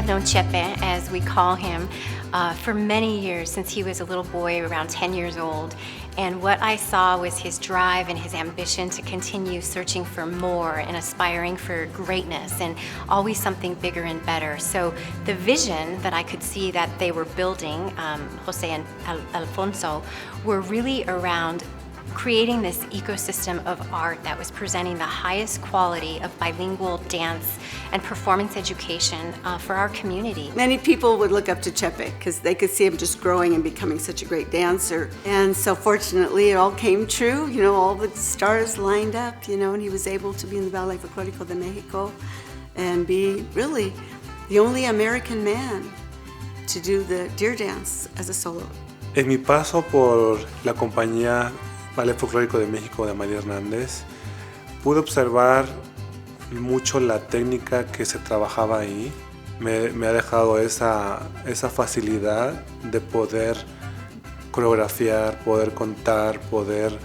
I've known Chepe, as we call him, for many years, since he was a little boy around 10 years old. And what I saw was his drive and his ambition to continue searching for more and aspiring for greatness and always something bigger and better. So the vision that I could see that they were building, Jose and Alfonso, were really around creating this ecosystem of art that was presenting the highest quality of bilingual dance and performance education for our community. Many people would look up to Chepe because they could see him just growing and becoming such a great dancer. And so fortunately it all came true, all the stars lined up, and he was able to be in the Ballet Folclórico de Mexico and be really the only American man to do the deer dance as a solo. En mi paso por la compañía Ballet Folclórico de México de María Hernández, pude observar mucho la técnica que se trabajaba ahí. Me ha dejado esa facilidad de poder coreografiar, poder contar, poder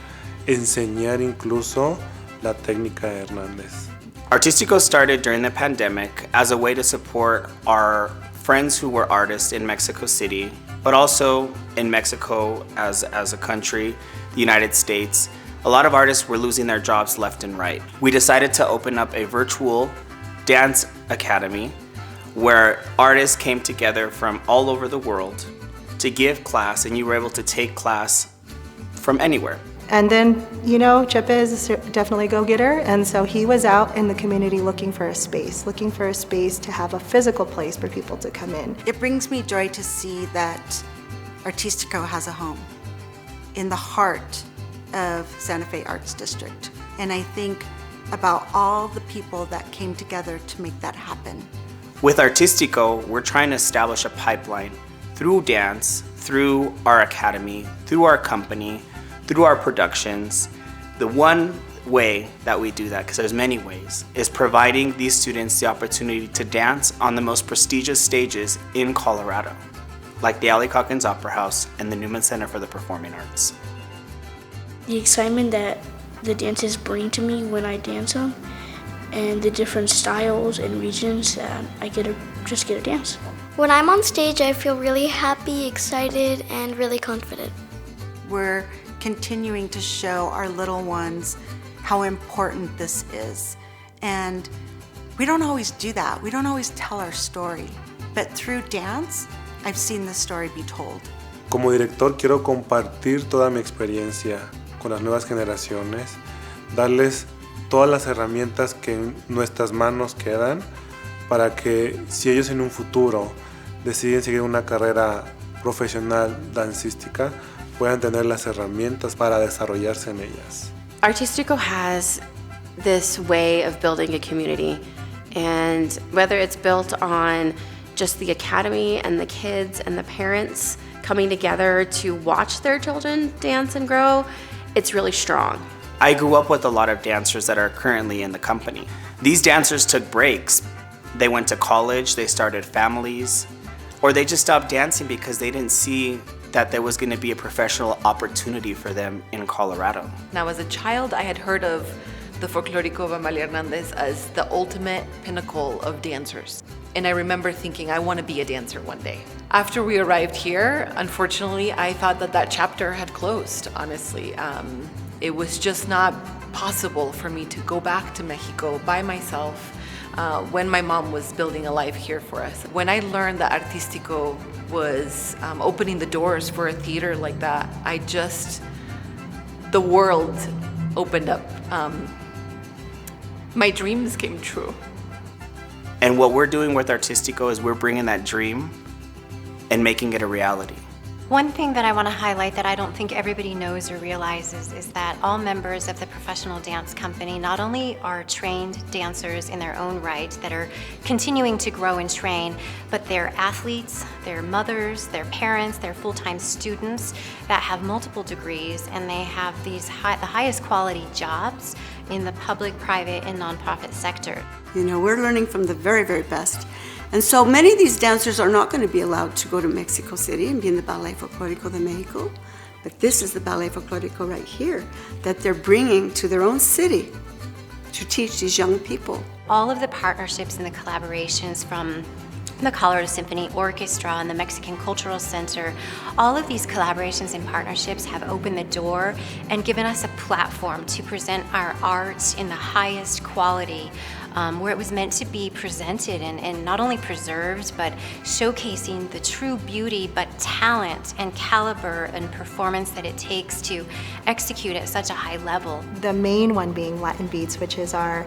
enseñar incluso la técnica de Hernández. Artistico started during the pandemic as a way to support our friends who were artists in Mexico City, but also in Mexico as a country, the United States. A lot of artists were losing their jobs left and right. We decided to open up a virtual dance academy where artists came together from all over the world to give class, and you were able to take class from anywhere. And then, Chepe is definitely a go-getter, and so he was out in the community looking for a space to have a physical place for people to come in. It brings me joy to see that Artistico has a home in the heart of Santa Fe Arts District. And I think about all the people that came together to make that happen. With Artistico, we're trying to establish a pipeline through dance, through our academy, through our company, through our productions. The one way that we do that, because there's many ways, is providing these students the opportunity to dance on the most prestigious stages in Colorado, like the Allie Calkins Opera House and the Newman Center for the Performing Arts. The excitement that the dances bring to me when I dance them, and the different styles and regions that I just get to dance. When I'm on stage, I feel really happy, excited, and really confident. We're continuing to show our little ones how important this is. And we don't always do that. We don't always tell our story. But through dance, I've seen the story be told. Como director quiero compartir toda mi experiencia con las nuevas generaciones, darles todas las herramientas que en nuestras manos quedan para que si ellos en un futuro deciden seguir una carrera profesional dancística, puedan tener las herramientas para desarrollarse en ellas. Artistico has this way of building a community, and whether it's built on just the academy and the kids and the parents coming together to watch their children dance and grow, it's really strong. I grew up with a lot of dancers that are currently in the company. These dancers took breaks. They went to college, they started families, or they just stopped dancing because they didn't see that there was going to be a professional opportunity for them in Colorado. Now, as a child, I had heard of the Folclórico of Amalia Hernández as the ultimate pinnacle of dancers. And I remember thinking, I want to be a dancer one day. After we arrived here, unfortunately, I thought that chapter had closed, honestly. It was just not possible for me to go back to Mexico by myself when my mom was building a life here for us. When I learned that Artistico was opening the doors for a theater like that, the world opened up. My dreams came true. And what we're doing with Artistico is we're bringing that dream and making it a reality. One thing that I want to highlight that I don't think everybody knows or realizes is that all members of the professional dance company not only are trained dancers in their own right that are continuing to grow and train, but they're athletes, they're mothers, they're parents, they're full-time students that have multiple degrees, and they have the highest quality jobs in the public, private, and nonprofit sector. We're learning from the very, very best. And so many of these dancers are not going to be allowed to go to Mexico City and be in the Ballet Folclórico de Mexico. But this is the Ballet Folclórico right here that they're bringing to their own city to teach these young people. All of the partnerships and the collaborations from the Colorado Symphony Orchestra and the Mexican Cultural Center. All of these collaborations and partnerships have opened the door and given us a platform to present our art in the highest quality, where it was meant to be presented and not only preserved, but showcasing the true beauty, but talent and caliber and performance that it takes to execute at such a high level. The main one being Latin Beats, which is our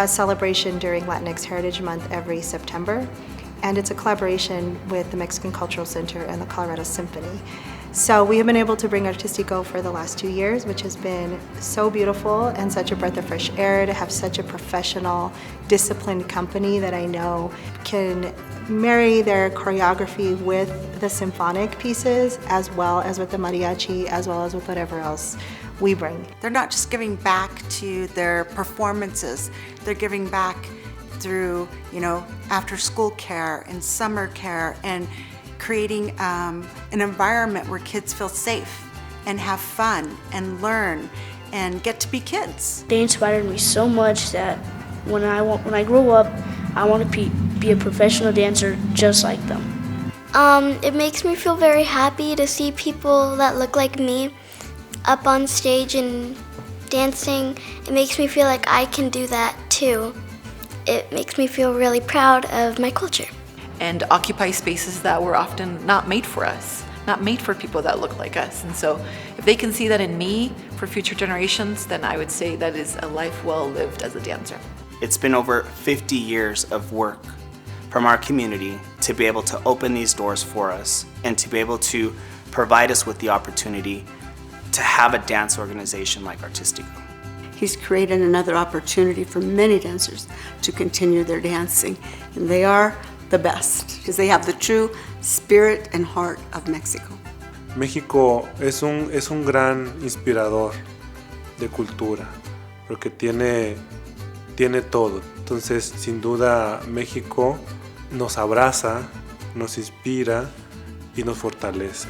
celebration during Latinx Heritage Month every September. And it's a collaboration with the Mexican Cultural Center and the Colorado Symphony. So we have been able to bring Artistico for the last 2 years, which has been so beautiful and such a breath of fresh air to have such a professional, disciplined company that I know can marry their choreography with the symphonic pieces as well as with the mariachi, as well as with whatever else we bring. They're not just giving back to their performances, they're giving back through, after school care and summer care and creating an environment where kids feel safe and have fun and learn and get to be kids. They inspired me so much that when I grow up, I want to be a professional dancer just like them. It makes me feel very happy to see people that look like me up on stage and dancing. It makes me feel like I can do that too. It makes me feel really proud of my culture. And occupy spaces that were often not made for us, not made for people that look like us. And so if they can see that in me for future generations, then I would say that is a life well lived as a dancer. It's been over 50 years of work from our community to be able to open these doors for us and to be able to provide us with the opportunity to have a dance organization like Artistico. He's created another opportunity for many dancers to continue their dancing, and they are the best because they have the true spirit and heart of Mexico. México es un gran inspirador de cultura, porque tiene todo. Entonces, sin duda, México nos abraza, nos inspira y nos fortalece.